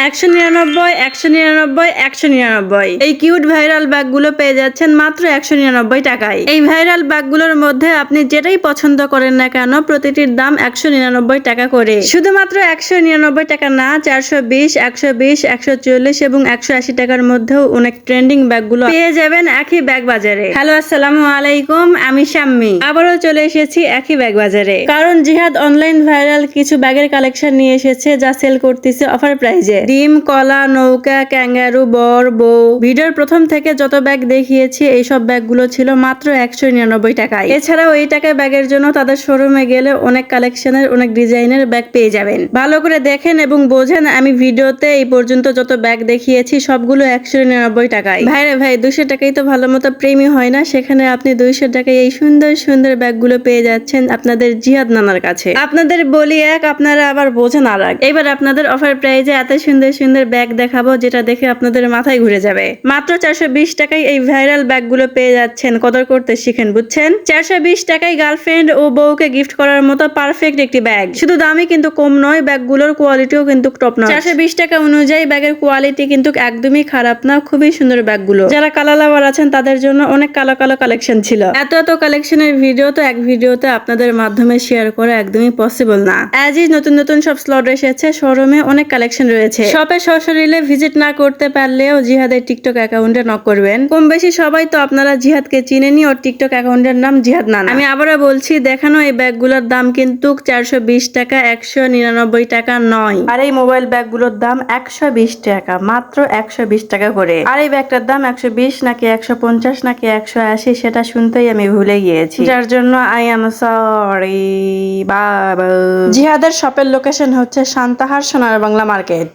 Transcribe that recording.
199, 199, 199 এই cute viral ব্যাগগুলো পেয়ে যাচ্ছেন মাত্র 199 টাকায়। এই ভাইরাল ব্যাগগুলোর মধ্যে আপনি যেটাই পছন্দ করেন না কেন প্রতিটির দাম 199 টাকা করে। শুধুমাত্র 199 টাকা না, 420, 120, 140 এবং 180 টাকার মধ্যেও অনেক ট্রেন্ডিং ব্যাগগুলো পেয়ে যাবেন একই ব্যাগ বাজারে। হ্যালো, আসসালামু আলাইকুম, আমি শাম্মী আবারও চলে এসেছি একই ব্যাগ বাজারে। কারণ জিহাদ অনলাইন ভাইরাল কিছু ব্যাগের কালেকশন নিয়ে এসেছে যা সেল করতেছে অফার প্রাইজে। ডিম, কলা, নৌকা, ক্যাঙ্গারু, বর, বউ। ভিডিওর প্রথম থেকে যত ব্যাগ দেখিয়েছি এইসব ব্যাগগুলো ছিল মাত্র 199 টাকায়। এছাড়াও এই টাকায় ব্যাগের জন্য তাদের শোরুমে গেলে অনেক কালেকশনের, অনেক ডিজাইনের ব্যাগ পেয়ে যাবেন। ভালো করে দেখেন এবং বোঝেন, আমি ভিডিওতে এই পর্যন্ত যত ব্যাগ দেখিয়েছি সবগুলো 199 টাকায়। ভাইরে ভাই, 200 টাকায় তো ভালো মতো প্রেমই হয় না, সেখানে আপনি 200 টাকায় এই সুন্দর সুন্দর ব্যাগগুলো পেয়ে যাচ্ছেন আপনাদের জিহাদ নানার কাছে। আপনাদের বলি এক, আপনারা আবার বোঝেন আর এক। এবার আপনাদের অফার প্রাইজে এত সুন্দর সুন্দর ব্যাগ দেখাবো যেটা দেখে আপনাদের মাথায় ঘুরে যাবে। মাত্র 420 টাকায় এই ভাইরাল ব্যাগগুলো পেয়ে যাচ্ছেন। কদর করতে শিখেন, বুঝছেন? 420 টাকায় গার্লফ্রেন্ড ও বউকে গিফট করার মতো পারফেক্ট একটি ব্যাগ। শুধু দামই কিন্তু কম নয়, ব্যাগগুলোর কোয়ালিটিও কিন্তু টপ নচ। 420 টাকা অনুযায়ী ব্যাগের কোয়ালিটি কিন্তু একদমই খারাপ না, খুবই সুন্দর ব্যাগগুলো। যারা কালো লাভার আছেন তাদের জন্য অনেক কালো কালো কালেকশন ছিল। এত এত কালেকশনের ভিডিও তো এক ভিডিওতে আপনাদের মাধ্যমে শেয়ার করা একদমই পসিবল না। আজই নতুন নতুন সব স্লট এসেছে, শোরুমে অনেক কালেকশন রয়েছে। শপে সশরীরে ভিজিট না করতে পারলেও জিহাদের টিকটক অ্যাকাউন্টে নক করবেন। কম বেশি সবাই তো আপনারা জিহাদকে চিনেনি, ওর টিকটক অ্যাকাউন্টের নাম জিহাদ নানা। আমি আবারও বলছি, দেখানো এই ব্যাগগুলোর দাম কিন্তু 420 টাকা, 199 টাকা নয়। আর এই মোবাইল ব্যাগগুলোর দাম 120 টাকা, মাত্র 120 টাকা করে। আর এই ব্যাগটার দাম 120 নাকি 150 নাকি 180 সেটা শুনতেই আমি ভুলে গিয়েছি, যার জন্য আই এম সরি বাবা। জিহাদের শপের লোকেশন হচ্ছে সান্তাহার সোনার বাংলা মার্কেট।